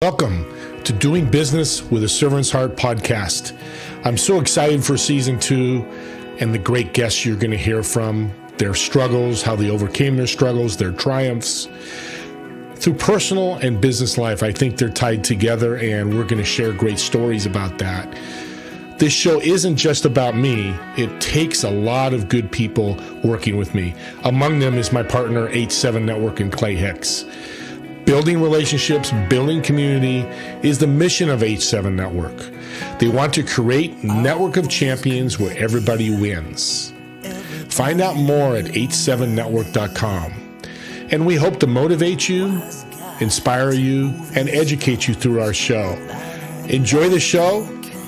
Welcome to Doing Business with a Servant's Heart podcast. I'm so excited for season 2 and the great guests you're going to hear from, their struggles, how they overcame their struggles, their triumphs. Through personal and business life, I think they're tied together, and we're going to share great stories about that. This show isn't just about me. It takes a lot of good people working with me. Among them is my partner, H7 Network, and Clay Hicks. Building relationships, building community is the mission of H7 Network. They want to create a network of champions where everybody wins. Find out more at h7network.com. And we hope to motivate you, inspire you, and educate you through our show. Enjoy the show.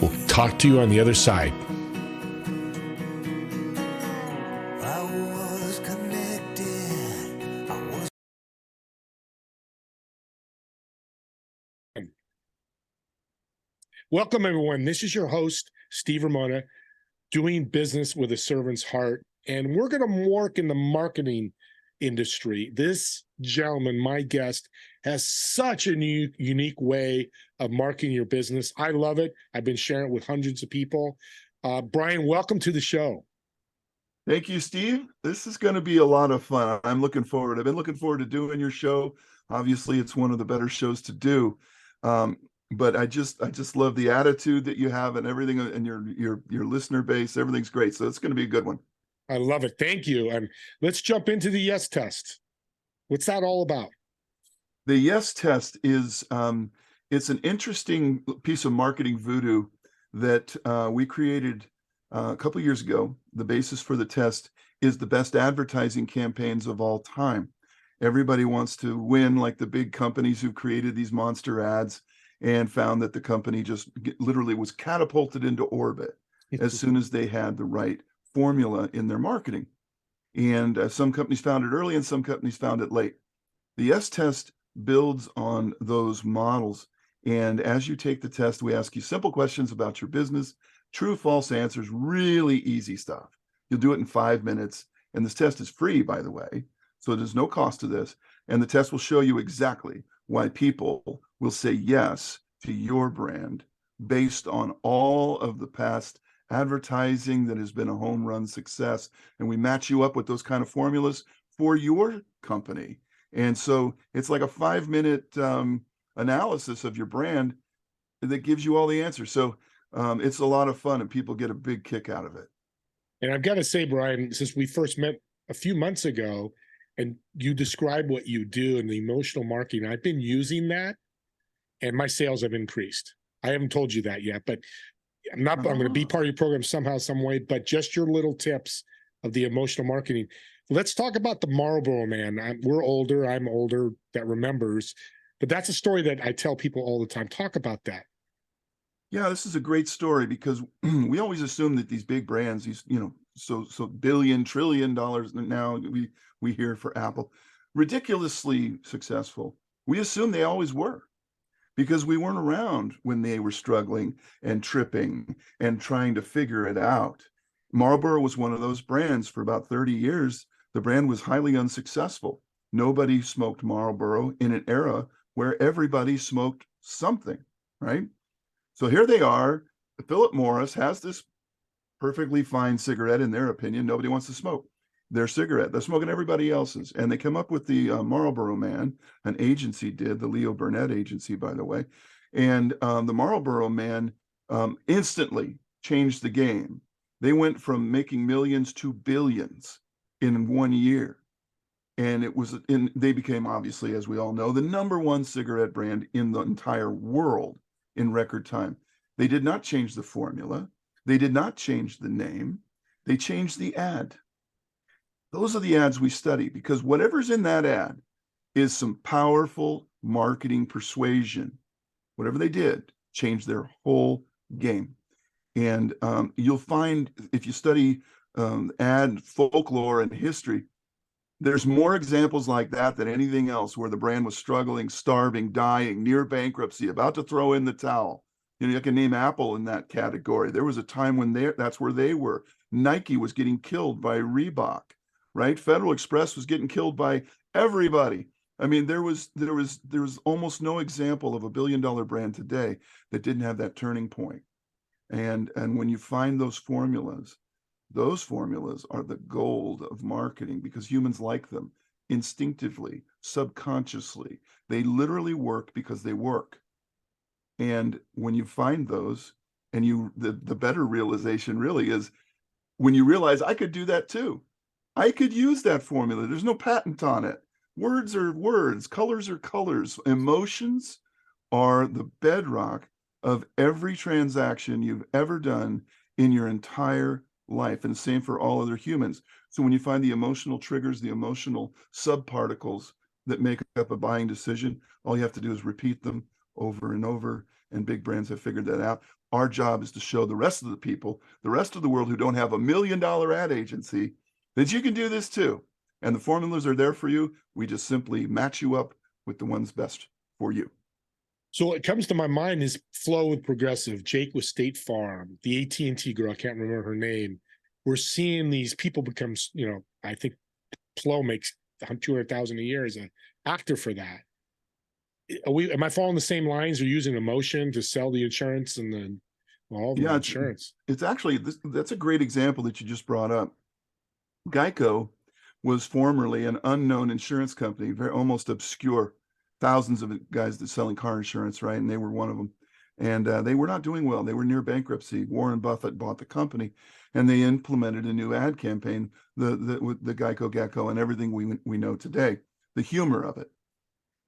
We'll talk to you on the other side. Welcome, everyone. This is your host, Steve Ramona, doing business with a servant's heart. And we're going to work in the marketing industry. This gentleman, my guest, has such a unique way of marketing your business. I love it. I've been sharing it with hundreds of people. Brian, welcome to the show. Thank you, Steve. This is going to be a lot of fun. I'm looking forward. I've been looking forward to doing your show. Obviously, it's one of the better shows to do. But I just love the attitude that you have and everything, and your listener base. Everything's great. So it's going to be a good one. I love it. Thank you. And let's jump into the yes test. What's that all about? The yes test is it's an interesting piece of marketing voodoo that we created a couple years ago. The basis for the test is the best advertising campaigns of all time. Everybody wants to win, like the big companies who created these monster ads, and found that the company just literally was catapulted into orbit as soon as they had the right formula in their marketing. And some companies found it early and some companies found it late. The yes test builds on those models. And as you take the test, we ask you simple questions about your business, true, false answers, really easy stuff. You'll do it in 5 minutes. And this test is free, by the way. So there's no cost to this. And the test will show you exactly why people will say yes to your brand based on all of the past advertising that has been a home run success. And we match you up with those kind of formulas for your company. And so it's like a 5-minute analysis of your brand that gives you all the answers. So it's a lot of fun and people get a big kick out of it. And I've got to say, Brian, since we first met a few months ago, and you describe what you do in the emotional marketing, I've been using that and my sales have increased. I haven't told you that yet, but I'm going to be part of your program somehow, some way, but just your little tips of the emotional marketing. Let's talk about the Marlboro Man. We're older. I'm older that remembers, but that's a story that I tell people all the time. Talk about that. Yeah, this is a great story because we always assume that these big brands, these, so billion, trillion dollars now we hear for Apple, ridiculously successful. We assume they always were because we weren't around when they were struggling and tripping and trying to figure it out. Marlboro was one of those brands for about 30 years. The brand was highly unsuccessful. Nobody smoked Marlboro in an era where everybody smoked something, right? So here they are. Philip Morris has this perfectly fine cigarette, in their opinion. Nobody wants to smoke their cigarette. They're smoking everybody else's. And they come up with the Marlboro Man, an agency did, the Leo Burnett agency, by the way. And the Marlboro Man instantly changed the game. They went from making millions to billions in 1 year. And they became, obviously, as we all know, the #1 cigarette brand in the entire world in record time. They did not change the formula. They did not change the name. They changed the ad. Those are the ads we study because whatever's in that ad is some powerful marketing persuasion. Whatever they did changed their whole game. And you'll find, if you study ad folklore and history, there's more examples like that than anything else where the brand was struggling, starving, dying, near bankruptcy, about to throw in the towel. You can name Apple in that category. There was a time when that's where they were. Nike was getting killed by Reebok, right? Federal Express was getting killed by everybody. I mean, there was almost no example of a billion-dollar brand today that didn't have that turning point. And when you find those formulas are the gold of marketing because humans like them instinctively, subconsciously. They literally work because they work. And when you find those, and the better realization really is when you realize I could do that too. I could use that formula. There's no patent on it. Words are words, colors are colors. Emotions are the bedrock of every transaction you've ever done in your entire life. And the same for all other humans. So when you find the emotional triggers, the emotional subparticles that make up a buying decision, all you have to do is repeat them over and over. And big brands have figured that out. Our job is to show the rest of the people, the rest of the world who don't have $1 million ad agency, that you can do this too. And the formulas are there for you. We just simply match you up with the ones best for you. So what comes to my mind is Flo with Progressive, Jake with State Farm, the AT&T girl, I can't remember her name. We're seeing these people become, I think Flo makes 200,000 a year as an actor for that. Am I following the same lines? Or using emotion to sell the insurance and then all the Yeah, insurance? it's actually that's a great example that you just brought up. Geico was formerly an unknown insurance company, very almost obscure, thousands of guys that selling car insurance, right? And they were one of them. And they were not doing well. They were near bankruptcy. Warren Buffett bought the company, and they implemented a new ad campaign, the Geico Gecko, and everything we know today. The humor of it.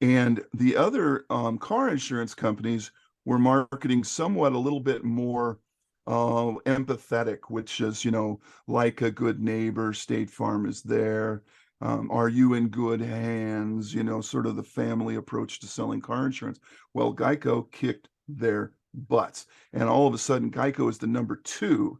And the other car insurance companies were marketing somewhat a little bit more empathetic, which is, like a good neighbor, State Farm is there. Are you in good hands? Sort of the family approach to selling car insurance. Well, Geico kicked their butts. And all of a sudden, Geico is the number 2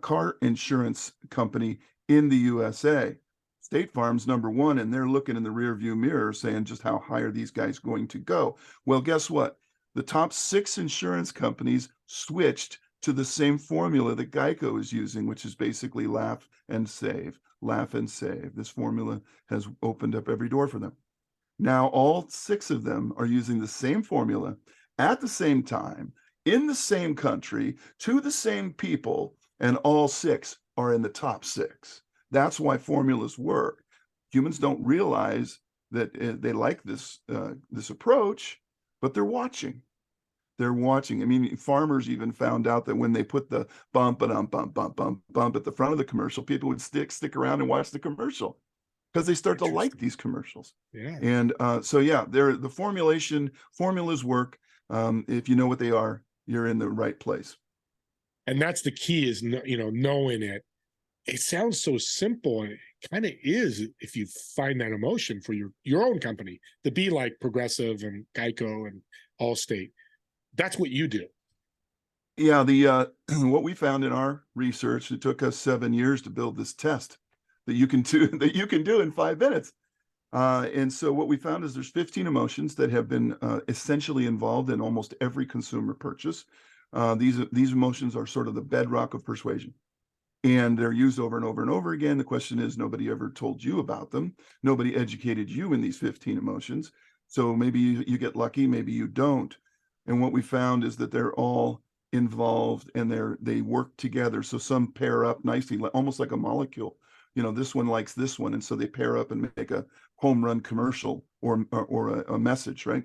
car insurance company in the USA. State Farm's number 1, and they're looking in the rear view mirror saying, just how high are these guys going to go? Well, guess what? The top 6 insurance companies switched to the same formula that Geico is using, which is basically laugh and save, laugh and save. This formula has opened up every door for them. Now, all 6 of them are using the same formula at the same time, in the same country, to the same people, and all 6 are in the top 6. That's why formulas work. Humans don't realize that they like this approach, but they're watching. They're watching. I mean, farmers even found out that when they put the bump at the front of the commercial, people would stick around and watch the commercial because they start to like these commercials. Yeah. And so yeah, the formulas work. If you know what they are, you're in the right place. And that's the key is, knowing it. It sounds so simple, and it kind of is if you find that emotion for your own company to be like Progressive and Geico and Allstate. That's what you do. Yeah, what we found in our research, it took us 7 years to build this test that you can do in 5 minutes. And so what we found is there's 15 emotions that have been essentially involved in almost every consumer purchase. These emotions are sort of the bedrock of persuasion. And they're used over and over and over again. The question is, nobody ever told you about them. Nobody educated you in these 15 emotions. So maybe you get lucky, maybe you don't. And what we found is that they're all involved and they work together. So some pair up nicely, almost like a molecule. This one likes this one, and so they pair up and make a home run commercial or a message, right?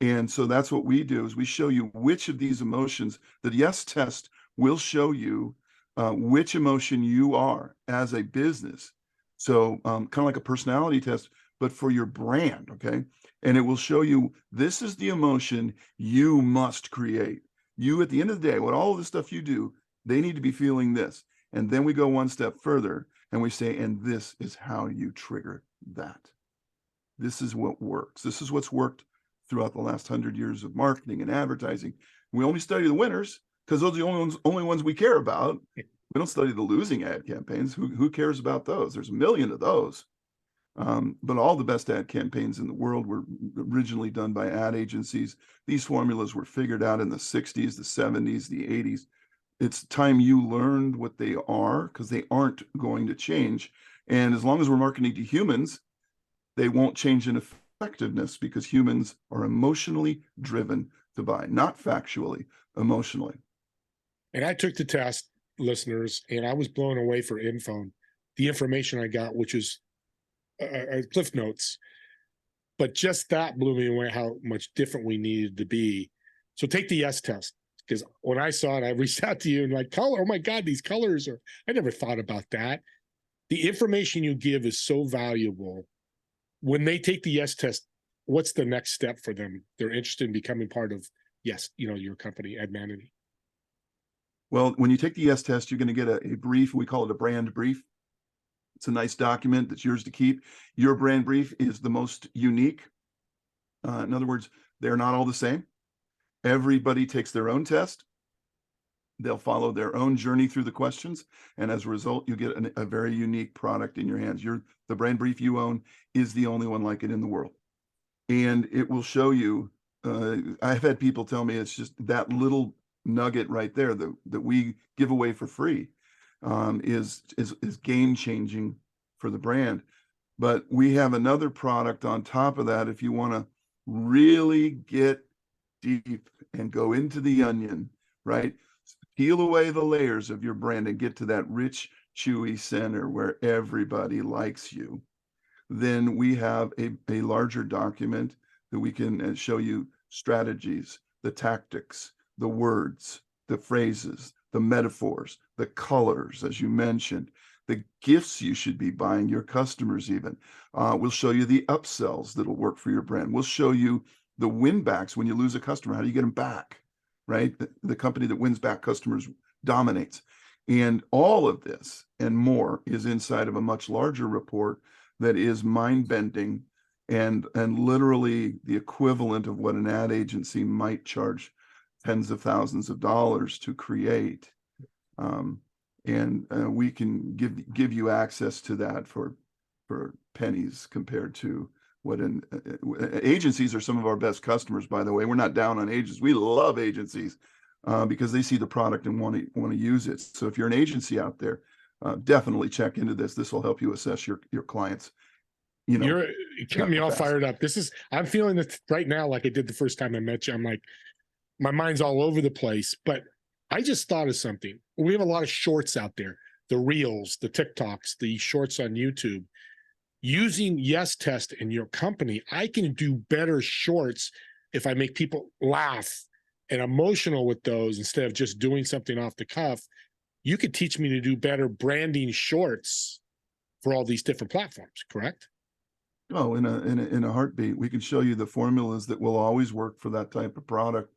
And so that's what we do is we show you which of these emotions. The yes test will show you which emotion you are as a business. So kind of like a personality test, but for your brand, okay? And it will show you this is the emotion you must create. You, at the end of the day, what all of the stuff you do, they need to be feeling this. And then we go one step further and we say, and this is how you trigger that. This is what works. This is what's worked throughout the last 100 years of marketing and advertising. We only study the winners because those are the only ones we care about. We don't study the losing ad campaigns. Who cares about those? There's a million of those. But all the best ad campaigns in the world were originally done by ad agencies. These formulas were figured out in the 60s, the 70s, the 80s. It's time you learned what they are because they aren't going to change. And as long as we're marketing to humans, they won't change in effectiveness, because humans are emotionally driven to buy, not factually, emotionally. And I took the test, listeners, and I was blown away for info. The information I got, which is Cliff Notes, but just that blew me away how much different we needed to be. So take the yes test, because when I saw it, I reached out to you and like, color, oh my God, these colors are, I never thought about that. The information you give is so valuable. When they take the yes test, what's the next step for them? They're interested in becoming part of, yes, your company, Admanity. Well, when you take the yes test, you're going to get a brief. We call it a brand brief. It's a nice document that's yours to keep. Your brand brief is the most unique. In other words, they're not all the same. Everybody takes their own test. They'll follow their own journey through the questions. And as a result, you get a very unique product in your hands. The brand brief you own is the only one like it in the world. And it will show you, I've had people tell me it's just that little nugget right there that we give away for free is game changing for the brand. But we have another product on top of that if you want to really get deep and go into the onion, right? Peel away the layers of your brand and get to that rich, chewy center where everybody likes you. Then we have a larger document that we can show you strategies, the tactics, the words, the phrases, the metaphors, the colors, as you mentioned, the gifts you should be buying your customers even. We'll show you the upsells that'll work for your brand. We'll show you the win backs when you lose a customer. How do you get them back, right? The company that wins back customers dominates. And all of this and more is inside of a much larger report that is mind-bending and literally the equivalent of what an ad agency might charge tens of thousands of dollars to create. We can give you access to that for pennies compared to what agencies are. Some of our best customers, by the way. We're not down on agencies. We love agencies because they see the product and want to use it. So if you're an agency out there, definitely check into this. This will help you assess your clients. You're getting me all fired up. I'm feeling this right now like I did the first time I met you. I'm like, my mind's all over the place. But I just thought of something. We have a lot of shorts out there, the reels, the TikToks, the shorts on YouTube. Using Yes Test in your company, I can do better shorts if I make people laugh and emotional with those instead of just doing something off the cuff. You could teach me to do better branding shorts for all these different platforms, correct? Oh, in a heartbeat. We can show you the formulas that will always work for that type of product,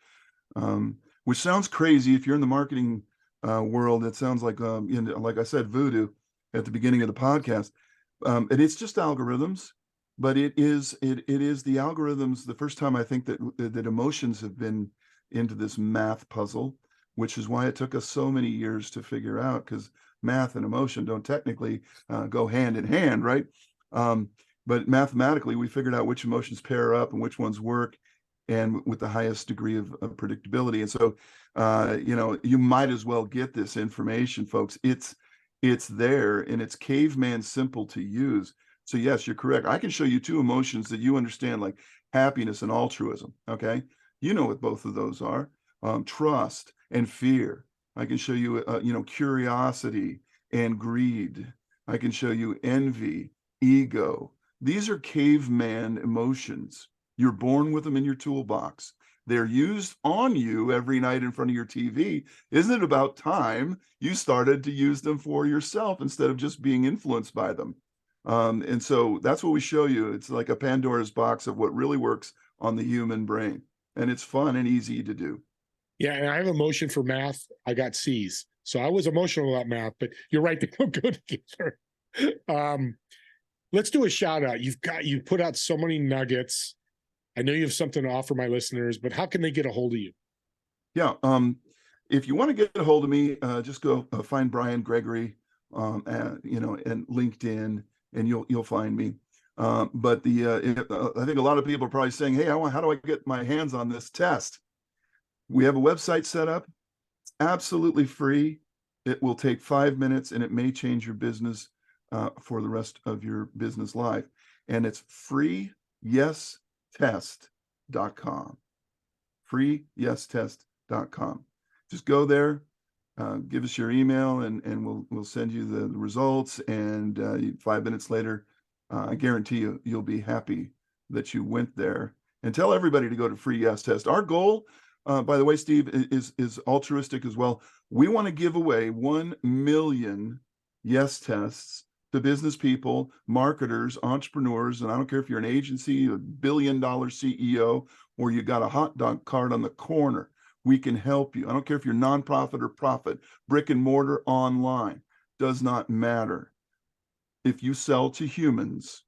which sounds crazy. If you're in the marketing world, it sounds like, like I said, voodoo at the beginning of the podcast. And it's just algorithms, but it is the algorithms. The first time I think that emotions have been into this math puzzle, which is why it took us so many years to figure out, because math and emotion don't technically go hand in hand, right? But mathematically, we figured out which emotions pair up and which ones work, and with the highest degree of predictability. And so, you might as well get this information, folks. It's there, and it's caveman simple to use. So yes, you're correct. I can show you two emotions that you understand, like happiness and altruism. Okay, you know what both of those are: trust and fear. I can show you, curiosity and greed. I can show you envy, ego. These are caveman emotions. You're born with them in your toolbox. They're used on you every night in front of your TV. Isn't it about time you started to use them for yourself instead of just being influenced by them? And so that's what we show you. It's like a Pandora's box of what really works on the human brain. And it's fun and easy to do. Yeah, and I have emotion for math. I got C's. So I was emotional about math, but you're right, they don't go together. Let's do a shout out. You put out so many nuggets. I know you have something to offer my listeners, but how can they get a hold of you? Yeah. If you want to get a hold of me, just go find Brian Gregory, and LinkedIn, and you'll find me. But I think a lot of people are probably saying, "Hey, how do I get my hands on this test?" We have a website set up. It's absolutely free. It will take 5 minutes, and it may change your business for the rest of your business life. And it's free freeyestest.com. freeyestest.com. Just go there, give us your email, and we'll send you the results. And 5 minutes later, I guarantee you'll be happy that you went there. And tell everybody to go to Free Yes Test. Our goal, by the way, Steve, is altruistic as well. We want to give away 1 million yes tests to business people, marketers, entrepreneurs, and I don't care if you're an agency, a billion-dollar CEO, or you got a hot dog cart on the corner. We can help you. I don't care if you're nonprofit or profit, brick and mortar, online, does not matter. If you sell to humans,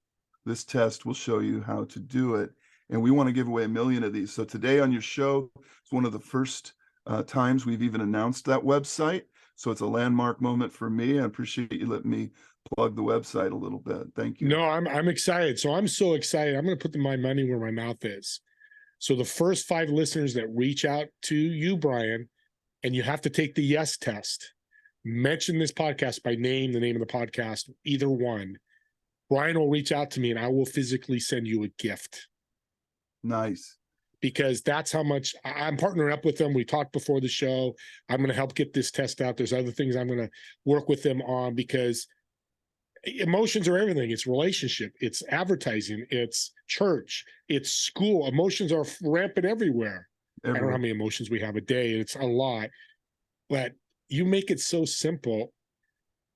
this test will show you how to do it. And we want to give away 1 million of these. So today on your show, it's one of the first times we've even announced that website. So it's a landmark moment for me. I appreciate you letting me plug the website a little bit. Thank you. No, I'm excited. So I'm so excited. I'm going to put my money where my mouth is. So the first 5 listeners that reach out to you, Brian, and you have to take the yes test, mention this podcast by name, the name of the podcast, either one. Brian will reach out to me and I will physically send you a gift. Nice. Because that's how much I'm partnering up with them. We talked before the show. I'm going to help get this test out. There's other things I'm going to work with them on because emotions are everything. It's relationship, it's advertising, it's church, it's school. Emotions are rampant everywhere. I don't know how many emotions we have a day. It's a lot, but you make it so simple.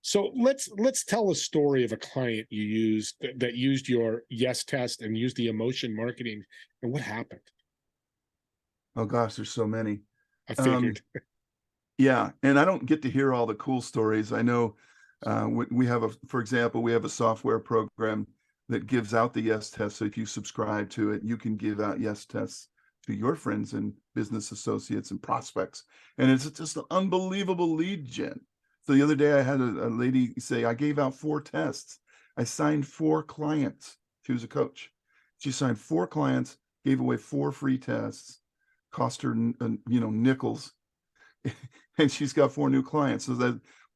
So let's tell a story of a client you used that used your yes test and used the emotion marketing, and what happened. Oh gosh, there's so many. I figured. Yeah, and I don't get to hear all the cool stories. I know we have for example, we have a software program that gives out the yes test. So if you subscribe to it, you can give out yes tests to your friends and business associates and prospects. And it's just an unbelievable lead gen. So the other day I had a lady say, I gave out 4 tests. I signed 4 clients. She was a coach. She signed 4 clients, gave away 4 free tests, cost her, nickels. And she's got 4 new clients.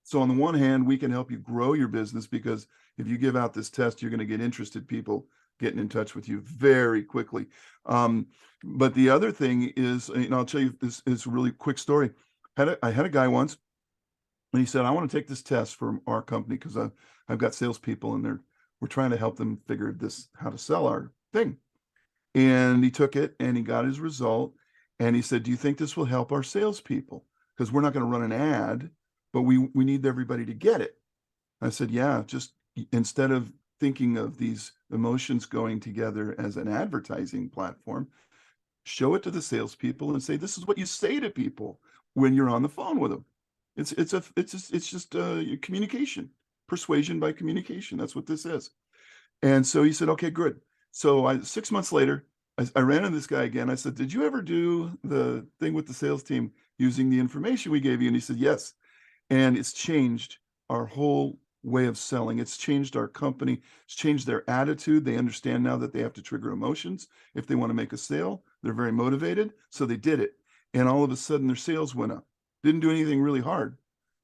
So on the one hand, we can help you grow your business because if you give out this test, you're going to get interested people getting in touch with you very quickly. But the other thing is, I'll tell you this is a really quick story. I had a guy once, and he said, I want to take this test for our company because I've got salespeople and we're trying to help them figure this how to sell our thing. And he took it and he got his result. And he said, do you think this will help our salespeople? Because we're not going to run an ad, but we need everybody to get it. I said, yeah, just instead of thinking of these emotions going together as an advertising platform, show it to the salespeople and say, this is what you say to people when you're on the phone with them. It's just communication, persuasion by communication. That's what this is. And so he said, okay, good. So 6 months later, I ran into this guy again. I said, did you ever do the thing with the sales team using the information we gave you? And he said, yes. And it's changed our whole way of selling. It's changed our company. It's changed their attitude. They understand now that they have to trigger emotions. If they want to make a sale, they're very motivated. So they did it. And all of a sudden their sales went up. Didn't do anything really hard.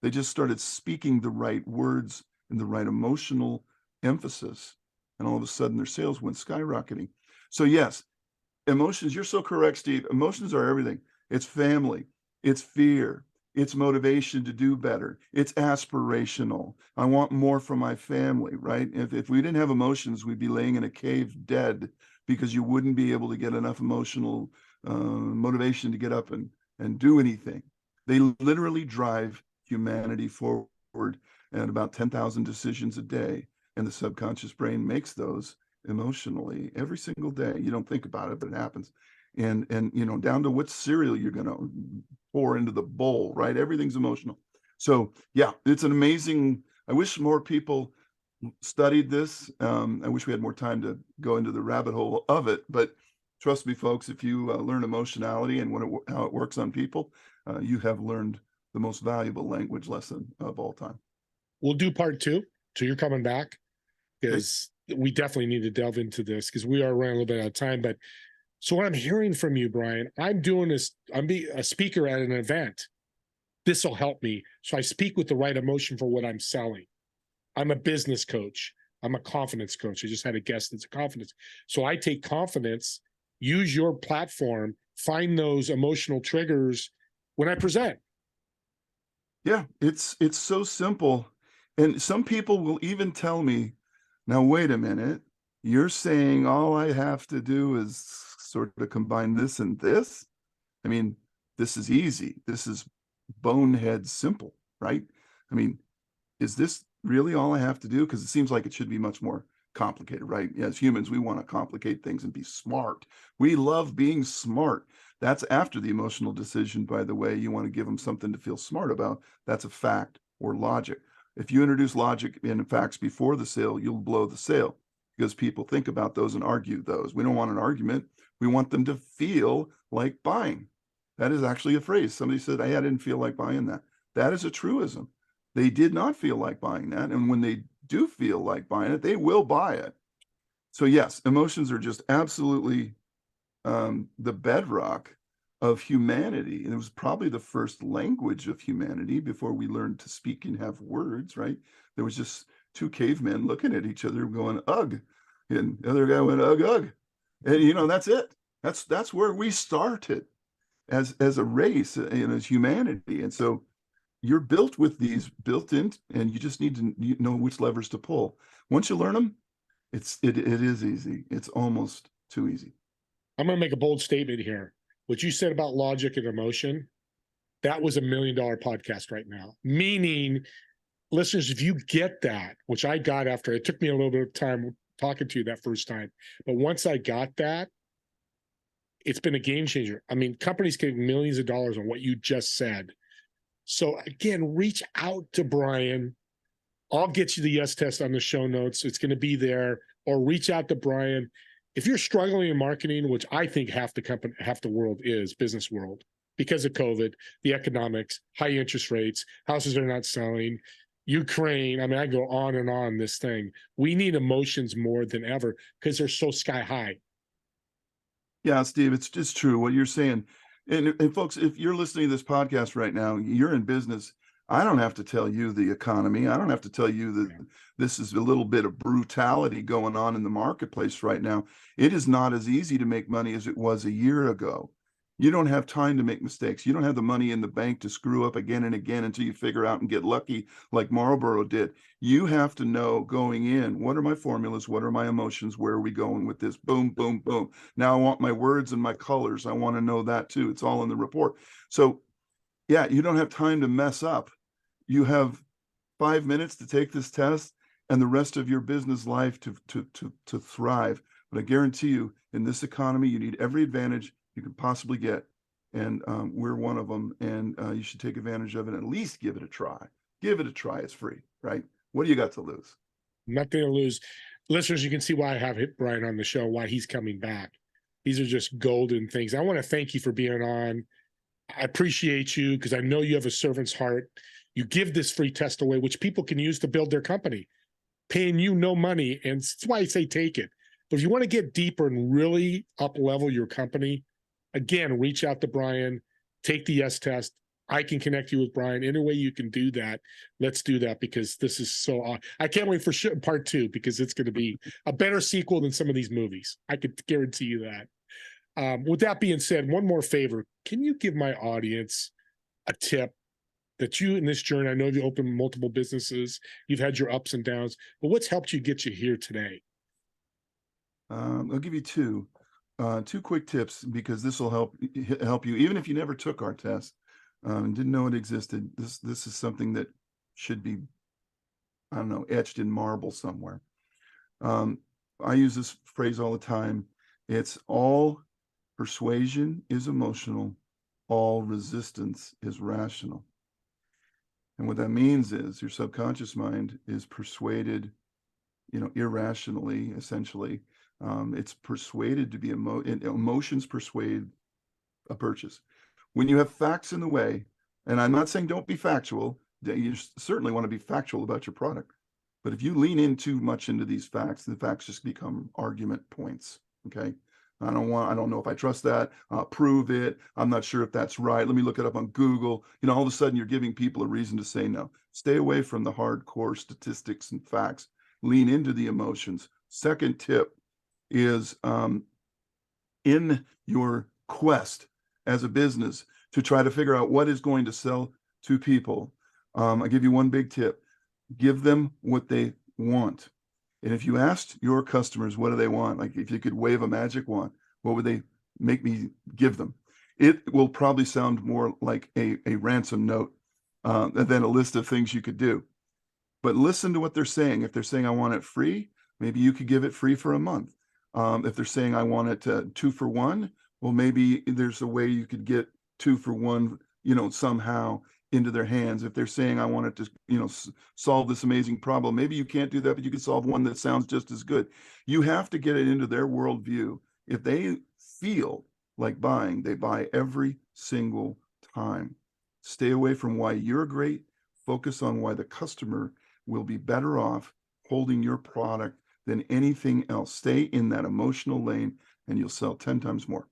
They just started speaking the right words and the right emotional emphasis. And all of a sudden their sales went skyrocketing. So yes, emotions, you're so correct, Steve. Emotions are everything. It's family, it's fear, it's motivation to do better, it's aspirational. I want more from my family, right? If we didn't have emotions, we'd be laying in a cave dead because you wouldn't be able to get enough emotional motivation to get up and do anything. They literally drive humanity forward at about 10,000 decisions a day. And the subconscious brain makes those emotionally every single day. You don't think about it, but it happens. And down to what cereal you're going to pour into the bowl, right? Everything's emotional. So yeah, it's an amazing, I wish more people studied this. I wish we had more time to go into the rabbit hole of it, but trust me, folks, if you learn emotionality and how it works on people, you have learned the most valuable language lesson of all time. We'll do part 2. So you're coming back because we definitely need to delve into this because we are running a little bit out of time. But so what I'm hearing from you, Brian, I'm doing this, I'm being a speaker at an event. This will help me. So I speak with the right emotion for what I'm selling. I'm a business coach. I'm a confidence coach. I just had a guest that's a confidence. So I take confidence, use your platform, find those emotional triggers when I present. Yeah, it's so simple. And some people will even tell me, now wait a minute, you're saying all I have to do is sort of combine this and this? I mean, this is easy. This is bonehead simple, right? I mean, is this really all I have to do? Because it seems like it should be much more complicated, right? As humans, we want to complicate things and be smart. We love being smart. That's after the emotional decision, by the way. You want to give them something to feel smart about. That's a fact or logic. If you introduce logic and facts before the sale, you'll blow the sale because people think about those and argue those. We don't want an argument. We want them to feel like buying. That is actually a phrase. Somebody said, hey, I didn't feel like buying that. That is a truism. They did not feel like buying that. And when they do feel like buying it, they will buy it. So yes, emotions are just absolutely the bedrock of humanity. And it was probably the first language of humanity before we learned to speak and have words, right? There was just two cavemen looking at each other going, ugh. And the other guy went, ugh, ugh. And that's it. That's where we started as a race and as humanity. And so you're built with these built in, and you just need to know which levers to pull. Once you learn them, it is easy. It's almost too easy. I'm going to make a bold statement here. What you said about logic and emotion, that was $1 million podcast right now. Meaning, listeners, if you get that, which I got after, it took me a little bit of time talking to you that first time, but once I got that, it's been a game changer. I mean, companies getting millions of dollars on what you just said. So again, reach out to Brian. I'll get you the yes test on the show notes. It's going to be there. Or reach out to Brian. If you're struggling in marketing, which I think half the world is, business world, because of COVID, the economics, high interest rates, houses are not selling, Ukraine. I mean, I go on and on this thing. We need emotions more than ever because they're so sky high. Yeah, Steve, it's just true what you're saying. And folks, if you're listening to this podcast right now, you're in business. I don't have to tell you the economy. I don't have to tell you that this is a little bit of brutality going on in the marketplace right now. It is not as easy to make money as it was a year ago. You don't have time to make mistakes. You don't have the money in the bank to screw up again and again until you figure out and get lucky like Marlboro did. You have to know going in, what are my formulas? What are my emotions? Where are we going with this? Boom, boom, boom. Now I want my words and my colors. I want to know that too. It's all in the report. So yeah, you don't have time to mess up. You have 5 minutes to take this test and the rest of your business life to thrive. But I guarantee you, in this economy, you need every advantage you can possibly get. And we're one of them. And you should take advantage of it. At least give it a try. Give it a try. It's free, right? What do you got to lose? Nothing to lose. Listeners, you can see why I have hit Brian on the show, why he's coming back. These are just golden things. I want to thank you for being on. I appreciate you because I know you have a servant's heart. You give this free test away, which people can use to build their company, paying you no money. And that's why I say take it. But if you want to get deeper and really up level your company, again, reach out to Brian, take the yes test. I can connect you with Brian. Any way you can do that, let's do that because this is so awesome. I can't wait for part 2 because it's going to be a better sequel than some of these movies. I could guarantee you that. With that being said, one more favor. Can you give my audience a tip that you in this journey, I know you opened multiple businesses, you've had your ups and downs, but what's helped you get you here today? I'll give you two quick tips because this will help you, even if you never took our test and didn't know it existed. This is something that should be, I don't know, etched in marble somewhere. I use this phrase all the time. It's all persuasion is emotional, all resistance is rational. And what that means is your subconscious mind is persuaded, irrationally, essentially. It's persuaded to be emotions persuade a purchase. When you have facts in the way, and I'm not saying don't be factual, you certainly want to be factual about your product. But if you lean in too much into these facts, the facts just become argument points. Okay. I don't know if I trust that. Prove it. I'm not sure if that's right. Let me look it up on Google. All of a sudden you're giving people a reason to say no. Stay away from the hardcore statistics and facts. lean into the emotions. Second tip is in your quest as a business to try to figure out what is going to sell to people. I'll give you one big tip. Give them what they want. And if you asked your customers, what do they want? Like if you could wave a magic wand, what would they make me give them? It will probably sound more like a ransom note than a list of things you could do. But listen to what they're saying. If they're saying, I want it free, maybe you could give it free for a month. If they're saying, I want it 2 for 1, well, maybe there's a way you could get 2 for 1, somehow into their hands. If they're saying, I want it to, solve this amazing problem, maybe you can't do that, but you can solve one that sounds just as good. You have to get it into their worldview. If they feel like buying, they buy every single time. Stay away from why you're great. Focus on why the customer will be better off holding your product than anything else. Stay in that emotional lane and you'll sell 10 times more.